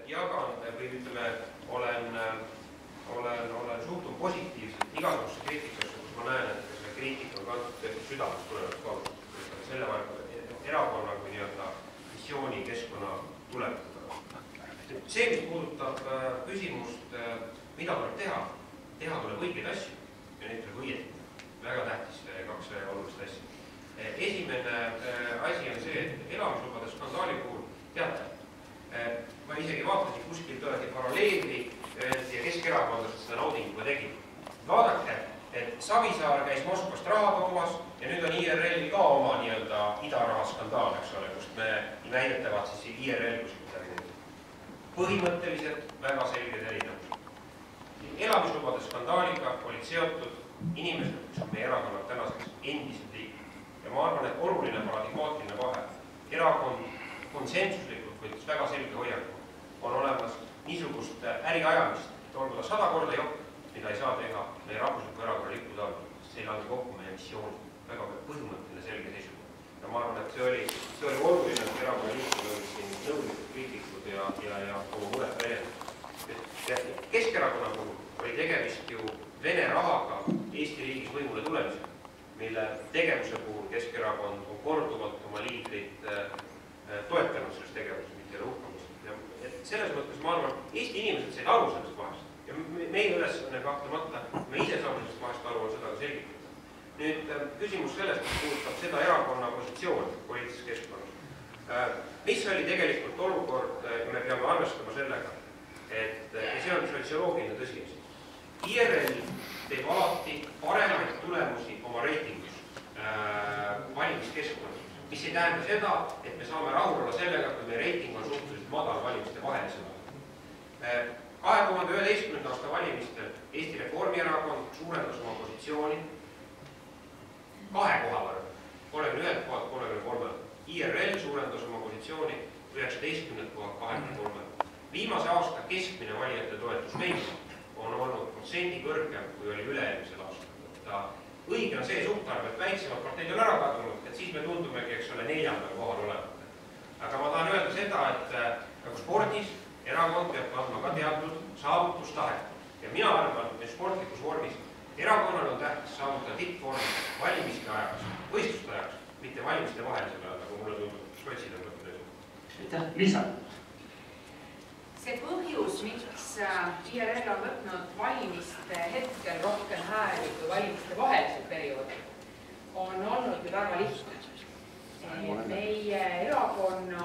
jagan või ütleme, olen suhtun positiivselt igasugusse kriitikasse, kus ma näen, et see kriitika on kantud tehtud südamest tulevast kaotusest. Selle erakonna kui nii-öelda missiooni keskkonna tuletada. See, mis puudutab küsimust, mida tuleb teha tuleb õigeid asju ja neid tuleb õieti. Väga tähtis kaks olulist asja. Esimene asi on see, et elamislubade skandaali puhul teate, ma isegi vaatasin kuskil tõesti paralleeli ja Keskerakondlased seda naudinguga tegid. Vaadake, et Savisaar käis Moskvast raha toomas ja nüüd on IRL ka oma nii-öelda idaraha skandaal, eks ole, kust me väidetavad siis IRL kuskil midagi. Põhimõtteliselt väga selged erinevused. Elamislubade skandaaliga olid seotud inimesed, kes on meie erakonnad tänaseks endised liikmed. Ja ma arvan, et oluline paradigmaatiline vahe. Erakond konsensuslikult võttis väga selge hoiaku. On olemas niisugust äriajamist, et olgu ta 100 korda jopp, mida ei saa teha meie rahvusliku erakonna lippude all, sest see ei lange kokku meie missiooni. Väga põhimõtteline selge seisukoht. Ja ma arvan, et see oli oluline, et erakonna liikmed olid siin nõudlikud kriitikud ja oma muret väljendanud. Keskerakonna puhul oli tegemist ju Vene rahaga Eesti riigis võimule tulemisega, mille tegevuse puhul Keskerakond on korduvalt oma liidrit toetanud selles tegevuses, mitte uhkamist. Selles mõttes ma arvan, Eesti inimesed said aru sellest vahest. Ja meie ülesanne kahtlemata, me ise saame sellest vahest aru, on seda ka selgitada. Nüüd küsimus sellest, mis puudutab seda erakonna positsiooni poliitilises keskkonnas. Mis oli tegelikult olukord, me peame arvestama sellega, et see on sotsioloogiline tõsiasi. IRL teeb alati paremaid tulemusi oma reitingus valimiskeskkonnas, mis ei tähenda seda, et me saame rahul olla sellega, kui meie reiting on suhteliselt madal valimiste vahelisel. 2011. aasta valimistel Eesti Reformierakond suurendas oma positsiooni 2 koha võrra, 31 kohalt 33. IRL suurendas oma positsiooni 19 kohalt 23. Viimase aasta keskmine valijate toetus meil on olnud protsendi kõrgem, kui oli üle-eelmisel aastal. Õige on see suhtarv, et väiksemad parteid on ära kadunud, et siis me tundumegi, eks ole, 4. kohal olevat. Aga ma tahan öelda seda, et nagu spordis erakond peab kandma ka teatud saavutustahet. Ja mina arvan, et sportlikus vormis erakonnal on tähtis saavutada tippvorm valimiste ajaks, võistluste ajaks, mitte valimiste vahelisel ajal, nagu mulle tundub, sotsid on võtnud. Liisa. See põhjus, miks IRL on võtnud valimiste hetkel rohkem hääli kui valimiste vahelisel perioodil, on olnud ju väga lihtne. Meie erakonna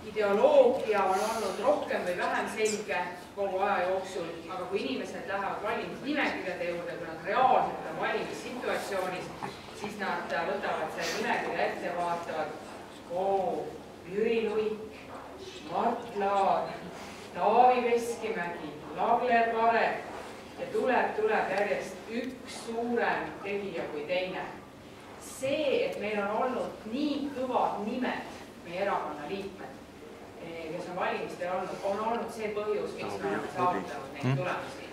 ideoloogia on olnud rohkem või vähem selge kogu aja jooksul, aga kui inimesed lähevad valimisnimekirjade juurde, kui nad reaalselt on valimissituatsioonis, siis nad võtavad selle nimekirja ette ja vaatavad, Jüri Luik, Mart Laar, Taavi Veskimägi, Lagle Parek ja tuleb järjest üks suurem tegija kui teine. See, et meil on olnud nii kõvad nimed meie erakonna liikmed, kes on valimistel on olnud see põhjus, miks me oleme saavutanud neid tulemusi.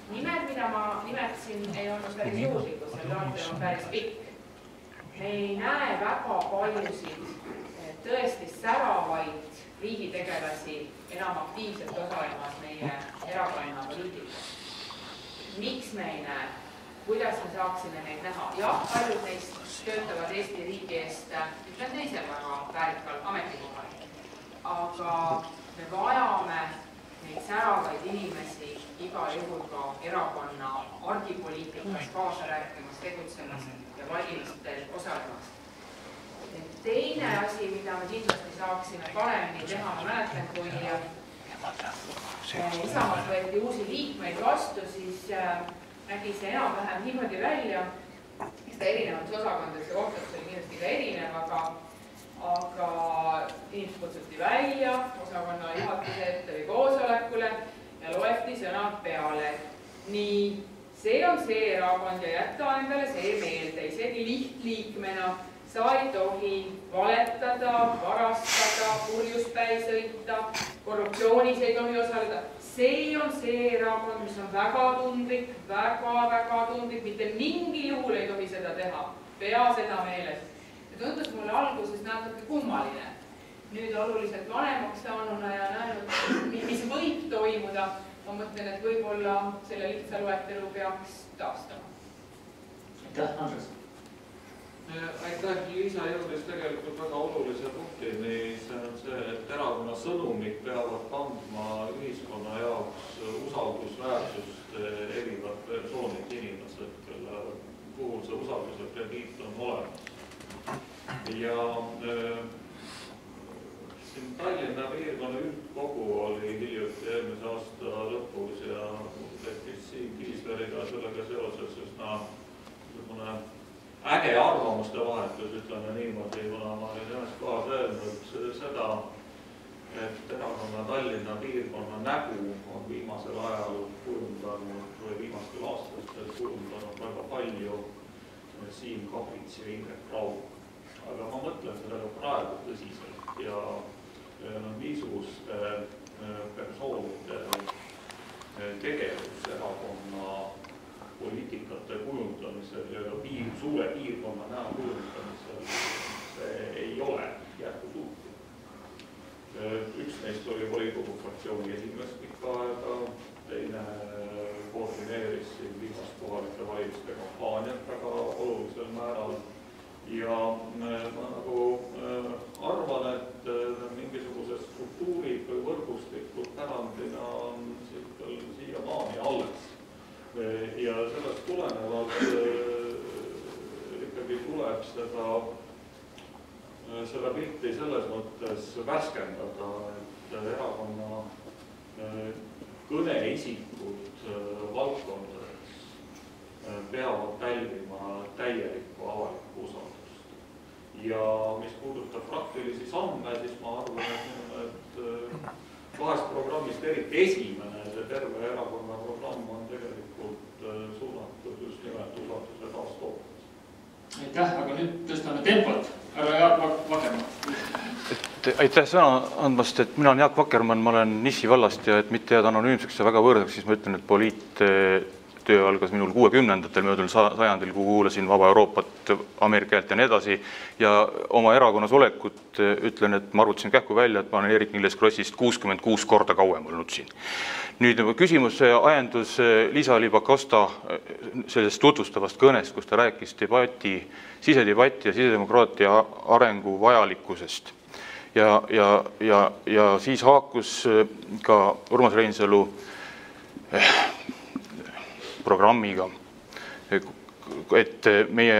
Nimed, mida ma nimetasin, ei olnud päris juhuslikud, selle loetelu on päris pikk. Me ei näe väga paljusid tõesti säravaid riigitegelasi enam aktiivselt osalemas meie erakonna poliitikas. Miks me ei näe? Kuidas me saaksime neid näha? Jah, paljud neist töötavad Eesti riigi eest ütleme teisel väga väärikal ametikohal. Aga me vajame neid säravaid inimesi igal juhul ka erakonna argipoliitikas kaasa rääkimas, tegutsemas ja valimistel osalemas. Teine asi, mida me kindlasti saaksime paremini teha, ma mäletan, kui Isamaalt võeti uusi liikmeid vastu, siis nägi see enam-vähem niimoodi välja, eks ta erinevates osakondades ja kohtades oli kindlasti ka erinev, aga inimesed kutsuti välja, osakonna juhatuse ette või koosolekule ja loeti sõnad peale. Nii, see on see erakond ja jätta endale see meelde, isegi lihtliikmena sa ei tohi valetada, varastada, purjuspäi sõita, korruptsioonis ei tohi osaleda. See on see erakond, mis on väga tundlik, väga tundlik, mitte mingil juhul ei tohi seda teha. Pea seda meeles. Ja tundus mulle alguses natuke kummaline, nüüd oluliselt vanemaks saanuna ja näinud, mis võib toimuda, ma mõtlen, et võib-olla selle lihtsa loetelu peaks taastama. Aitäh, Andres! Aitäh, Liisa jõudis tegelikult väga olulise punktini, see on see, et erakonna sõnumid peavad kandma ühiskonna jaoks usaldusväärsust erinevad persoonid, inimesed, kelle puhul see usalduse krediit on olemas. Ja siin Tallinna piirkonna üldkogu oli hiljuti eelmise aasta lõpus ja tekkis Siim Kiisleriga sellega seoses üsna äge arvamuste vahetus, ütleme niimoodi, kuna ma olin ühes kohas öelnud seda, et erakonna Tallinna piirkonna nägu on viimasel ajal kujundanud või viimastel aastatel kujundanud väga palju Siim Kaprits ja Indrek Raud. Aga ma mõtlen sellega praegu tõsiselt ja niisuguste persoonide tegevus erakonna poliitikate kujundamisel ja suure piirkonna näo kujundamisel see ei ole jätkusuutlik. Üks neist oli volikogu fraktsiooni esimees pikka aega, teine koordineeris viimast kohalike valimiste kampaaniat väga olulisel määral ja ma nagu arvan, et mingisugused struktuurid või võrgustikud pärandina on siiamaani alles. Ja sellest tulenevalt ikkagi tuleb seda pilti selles mõttes värskendada, et erakonna kõneisikud valdkondades peavad pälvima täielikku avalikku usaldust. Ja mis puudutab praktilisi samme, siis ma arvan, et kahest programmist eriti esimene, see terve erakonna programm on tegelikult suunatud just nimelt usalduse taastootmiseks. Aitäh, aga nüüd tõstame tempot. Härra Jaak Vakermann. Aitäh sõna andmast, et mina olen Jaak Vakermann, ma olen Nissi vallast ja et mitte jääda anonüümseks ja väga võõrdaks, siis ma ütlen, et poliittöö algas minul 60-ndatel möödunud sajandil, kuhu kuulasin Vaba Euroopat, Ameerika Häält ja nii edasi ja oma erakonnas olekut ütlen, et ma arvutasin kähku välja, et ma olen Eerik-Niiles Krossist 66 korda kauem olnud siin. Nüüd küsimus ajendus Liisa-Ly Pakosta sellest tutvustavast kõnest, kus ta rääkis sisedebatti ja sisedemokraatia arengu vajalikkusest. Ja siis haakus ka Urmas Reinsalu programmiga, et meie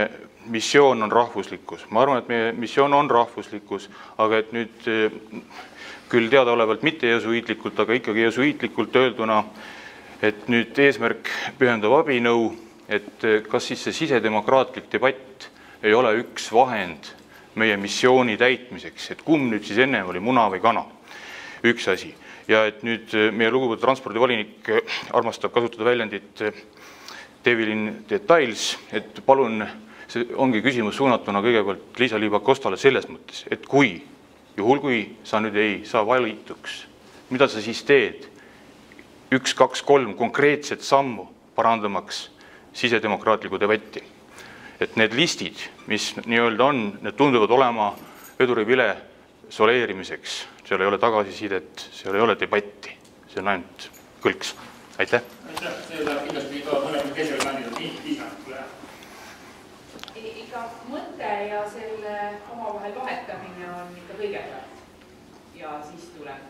missioon on rahvuslikkus. Ma arvan, et meie missioon on rahvuslikkus, aga et nüüd küll teadaolevalt mitte jesuiitlikult, aga ikkagi jesuiitlikult öelduna, et nüüd eesmärk pühendab abinõu, et kas siis see sisedemokraatlik debatt ei ole üks vahend meie missiooni täitmiseks, et kumb nüüd siis enne oli muna või kana, üks asi. Ja et nüüd meie lugupeetud transpordivolinik armastab kasutada väljendit devil in details, et palun, see ongi küsimus suunatuna kõigepealt Liisa-Ly Pakostale selles mõttes, et juhul kui sa nüüd ei saa valituks, mida sa siis teed? 1, 2, 3 konkreetset sammu parandamaks sisedemokraatliku debatti. Et need listid, mis nii-öelda on, need tunduvad olema vedurivile soleerimiseks. Seal ei ole tagasisidet, seal ei ole debatti. See on ainult kõlks. Aitäh! Aitäh! See läheb kindlasti ka mõlemad teisele kandidaat Liisa. Ikka mõte ja selle omavahel vahetamine on ikka kõigepealt. Ja siis tuleb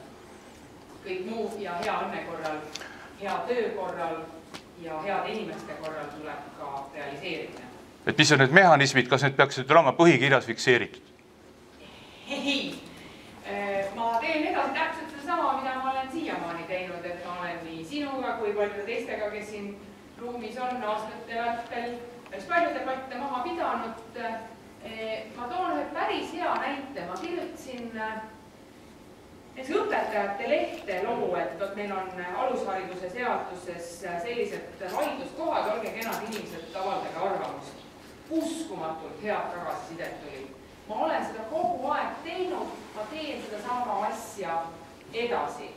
kõik muu ja hea õnne korral, hea töö korral ja heade inimeste korral tuleb ka realiseerimine. Et mis on need mehhanismid, kas need peaksid olema põhikirjas fikseeritud? Ei. Ma teen edasi täpselt sama, mida ma olen siiamaani teinud, et ma olen nii sinuga kui paljude teistega, kes siin ruumis on aastate vältel päris palju debatte maha pidanud. Ma toon ühe päris hea näite. Ma kirjutasin õpetajate lehte loo, et meil on alushariduse seaduses sellised vaidluskohad, olge kenad inimesed, avaldage arvamust. Uskumatult head tagasisidet tuli. Ma olen seda kogu aeg teinud, ma teen seda sama asja edasi.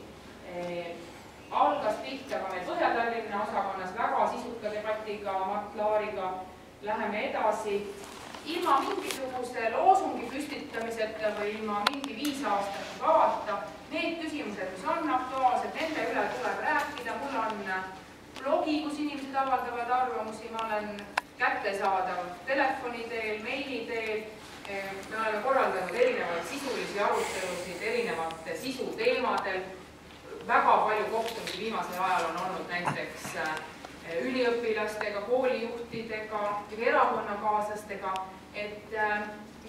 Algas pihta ka meil Põhja-Tallinna osakonnas väga sisuka debatiga Mart Laariga. Läheme edasi ilma mingisuguse loosungi püstitamiseta või ilma mingi 5 aastat kavata. Need küsimused, mis on aktuaalsed, nende üle tuleb rääkida. Mul on blogi, kus inimesed avaldavad arvamusi, ma olen kättesaadav telefoni teel, meili teel. Me oleme korraldanud erinevaid sisulisi arutelusid erinevate sisuteemadel. Väga palju kohtumisi viimasel ajal on olnud näiteks üliõpilastega, koolijuhtidega, erakonnakaaslastega, et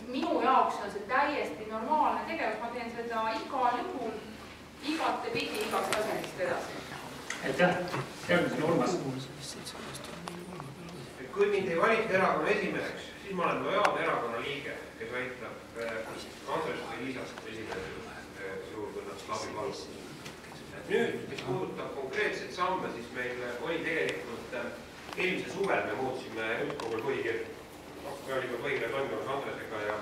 minu jaoks on see täiesti normaalne tegevus, ma teen seda igal juhul, igatepidi, igast asjadest edasi. Aitäh, järgmisena Urmas. Kui mind ei valita erakonna esimeheks, siis ma olen lojaalne erakonna liige, kes aitab Andres või Liisast esimees juurdõnnast läbi valgustada. Nüüd, mis puudutab konkreetseid samme, siis meil oli tegelikult eelmise suvel me muutsime üldkogul põhikirja. Me olime põhikirja toimumas Andresega ja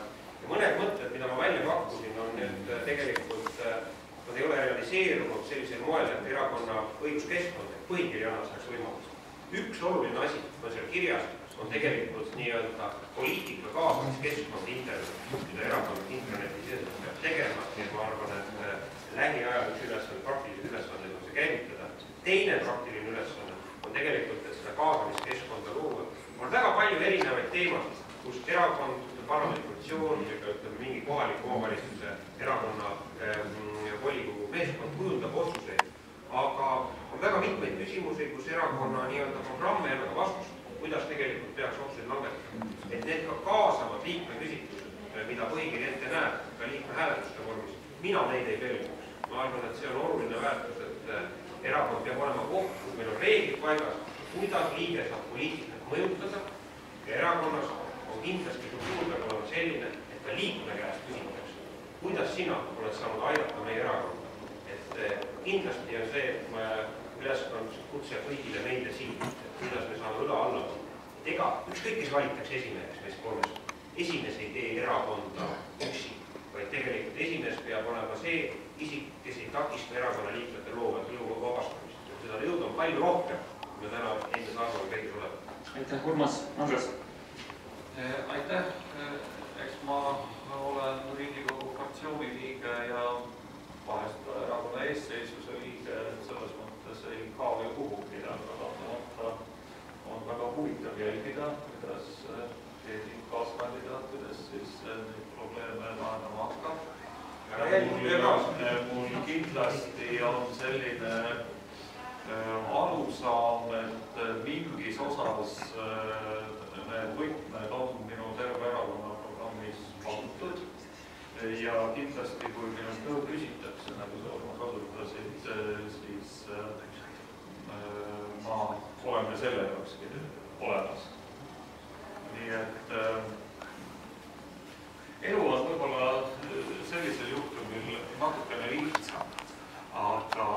mõned mõtted, mida ma välja pakkusin, on nüüd tegelikult, nad ei ole realiseerunud sellisel moel, et erakonna õiguskeskkond, et põhikirja annab selleks võimalust. Üks oluline asi on seal kirjas, on tegelikult nii-öelda poliitika kaasamiskeskkond internetis, mida erakond internetis peab tegema ja ma arvan, et lähiajal üks ülesanne, praktilised ülesanded on see käivitada. Teine praktiline ülesanne on tegelikult, et seda kaasamiskeskkonda luua. On väga palju erinevaid teemasid, kus erakond, parlamendikoalitsioon, mingi kohaliku omavalitsuse erakonna volikogu meeskond kujundab otsuseid. Aga on väga mitmeid küsimusi, kus erakonna nii-öelda programme ja väga vastust, kuidas tegelikult peaks otsuseid langetada. Et need ka kaasavad liikmeküsitlused, mida põhikiri ette näeb, ka liikme hääletuste vormis, mina neid ei pelguks. Ma arvan, et see on oluline väärtus, et erakond peab olema koht, kus meil on reeglid paigas, kuidas liige saab poliitikat mõjutada ja erakonnas on kindlasti kultuur peab olema selline, et ka liikme käest küsitakse, kuidas sina oled saanud aidata meie erakonda. Et kindlasti on see üleskond kutse kõigile meile siin, et kuidas me saame õla alla. Ega ükskõik, kes valitakse esimeheks meist kolmest. Esimees ei tee erakonda üksi, vaid tegelikult esimees peab olema see isik, kes ei takista erakonna liikmete jõuga vabastamist. Seda jõudu on palju rohkem, kui me täna endas arvame kõigis olema. Aitäh, Urmas. Andres. Aitäh. Eks ma olen Riigikogu fraktsiooni liige ja vahest erakonna eesseisuse liige, selles mõttes ei kao ju kuhugi, aga on väga huvitav jälgida, kuidas keegi kaaskandidaatidest siis neid probleeme lahendama hakkab. Mul kindlasti on selline arusaam, et mingis osas need võtmed on minu terve erakonna programmis pandud ja kindlasti, kui minust nõu küsitakse, nagu sa oma kasutasid, siis ma olen selle jaokski olemas. Nii et elu on võib-olla sellisel juhtumil natukene lihtsam, aga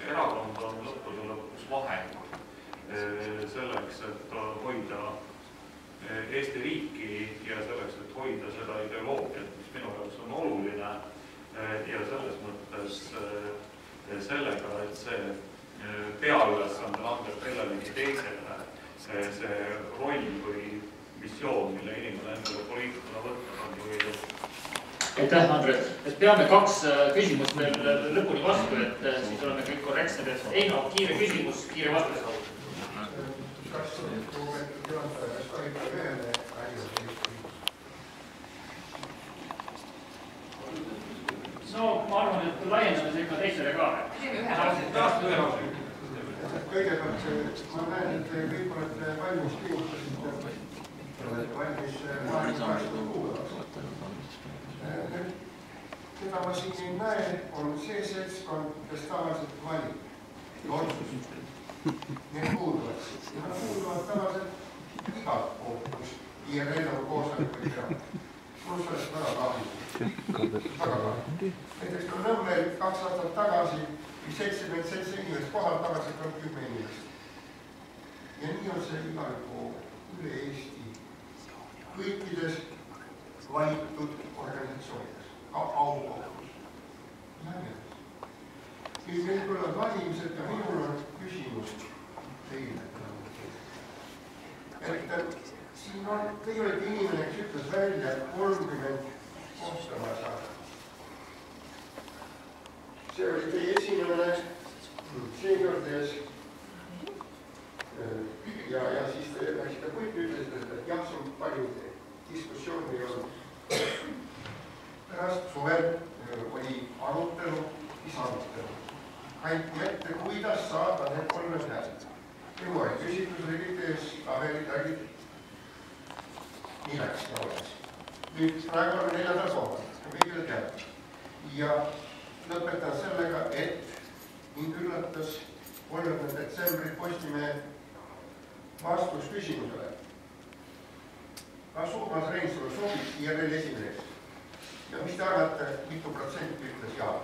erakond on lõppude lõpuks vahend selleks, et hoida Eesti riiki ja selleks, et hoida seda ideoloogiat, mis minu jaoks on oluline ja selles mõttes sellega, et see peaülesande langeb kellelegi teisele, see roll või missioon, mille inimene endale poliitikuna võtta on ju ei. Aitäh, Andres. Et peame 2 küsimust veel lõpuni vastu, et siis oleme kõik korrektsed. Eino, kiire küsimus, kiire vastus. Kas lugupeetud juhataja, kas tohib ühele asjale? No, ma arvan, et laiendame see ikka teisele ka. Kõigepealt ma näen, et kõik olete valmis kiutasite, olete valmis maailma kuulaks. Mida ma siin ei näe, on see seltskond, kes tavaliselt valib. Loodus. Need kuuluvad. Ja nad kuuluvad tavaliselt igalt kohtus. IRL on koosolekuid teha. Mul sellest väga kahju. Näiteks kui Nõmmel 2 aastat tagasi 77 inimest kohal, tagasi 10 inimest. Ja nii on see igal pool üle Eesti. Kõikides valitud organisatsioonides, ka aukohtus. Nüüd meil tulevad valimised ja minul on küsimus teile. Et siin on teie olete inimene, kes ütles välja 30 kohta ma saan. See oli teie esimene seekord ja siis te läksite puitu, ütlesite, et jah, see on palju diskussiooni olnud. Pärast suvel oli arutelu, mis arutelu. Kanti ette, kuidas saada need 3 häält. Juba oli küsitlusregid ees, taberitärgid. Nii läks ja oleks. Nüüd praegu on 4. kohal, kõigile teada. Ja lõpetan sellega, et mind üllatas 30. detsembri Postimehe vastus küsimusele. Kas Urmas Reinsalu sobib IRL esimeheks? Ja mis te arvate, mitu protsenti ütles jaa?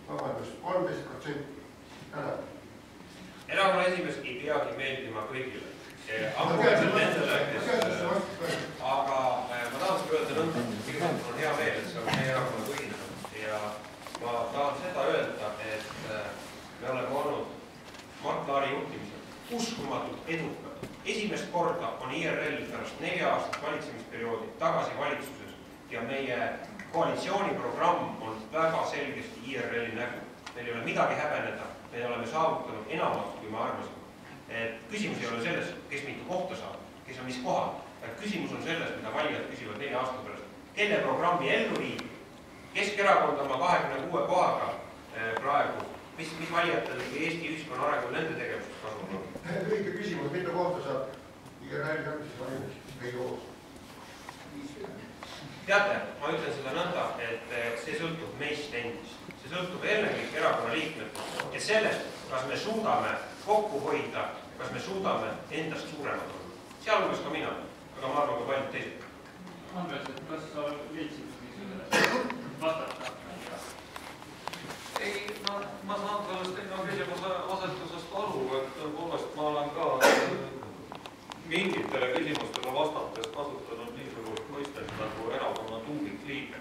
Vabandust, 13%. Tänan. Erakonna esimees ei peagi meeldima kõigile. Aga ma tahan seda öelda nõnda, tegelikult on hea meel, et see on meie erakonna põhinenud ja ma tahan seda öelda, et me oleme olnud Mart Laari juhtimisel uskumatult edukad. Esimest korda on IRL pärast 4 aastat valitsemisperioodi tagasi valitsuses ja meie koalitsiooniprogramm on väga selgesti IRL-i nägu. Meil ei ole midagi häbeneda, me oleme saavutanud enamat, kui me arvasime. Küsimus ei ole selles, kes mitu kohta saab, kes on mis kohal. Küsimus on selles, mida valijad küsivad 4 aasta pärast. Kelle programmi ellu viib? Keskerakond oma 26 kohaga praegu. Mis valijatel või Eesti ühiskonna arengul nende tegevusest kasvab on? Lühike küsimus, mitu kohta saab IRL järgmises valimisest või joos? Teate, ma ütlen seda nõnda, et see sõltub meist endist. See sõltub ennekõike erakonna liikmetest ja sellest, kas me suudame kokku hoida, kas me suudame endast suuremad olla. Sealhulgas ka mina, aga ma arvan ka paljud teised. Andres, kas sa leidsid niisugune vastata? Ei, ma saan sellest enne küsimuse asetusest aru, et tõepoolest ma olen ka mingitele küsimustele vastates kasutanud niisugust mõistet nagu erakonna tuumikliige.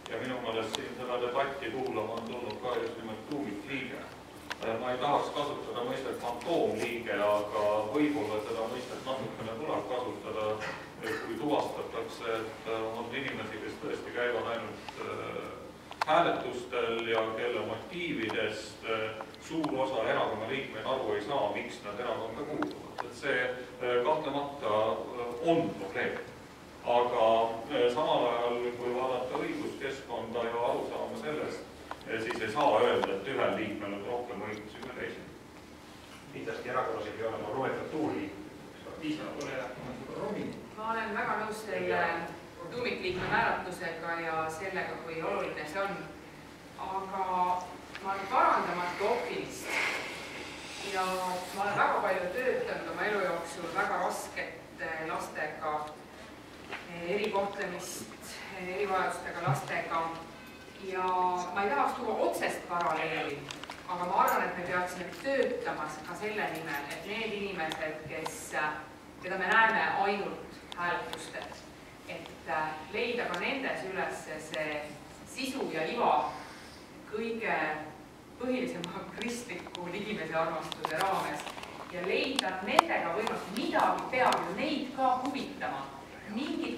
Ja minu meelest siin seda debatti kuulama on tulnud ka just nimelt tuumikliige. Ma ei tahaks kasutada mõistet fantoomliige, aga võib-olla seda mõistet natukene tuleb kasutada, kui tuvastatakse, et on inimesi, kes tõesti käivad ainult hääletustel ja kelle motiividest suur osa erakonna liikmeid aru ei saa, miks nad erakonda kuuluvad. Et see kahtlemata on probleem. Aga samal ajal, kui vaadata õiguskeskkonda ja aru saama sellest, siis ei saa öelda, et ühel liikmel on rohkem õigusi kui teisel. Kindlasti erakonnas ei ole nomenklatuuri. Ma olen väga nõus selle tuumikliikme määratlusega ja sellega, kui oluline see on. Aga ma olen parandamatu optimist ja ma olen väga palju töötanud oma elu jooksul väga raskete lastega, erikohtlemist, erivajadustega lastega ja ma ei tahaks tuua otsest paralleeli, aga ma arvan, et me peaksime töötamas ka selle nimel, et need inimesed, keda me näeme ainult hääletustel, et leida ka nendes üles see sisu ja iva kõige põhilisema kristliku ligimese armastuse raames ja leida nendega võimalus midagi peab ju neid ka huvitama. Mingi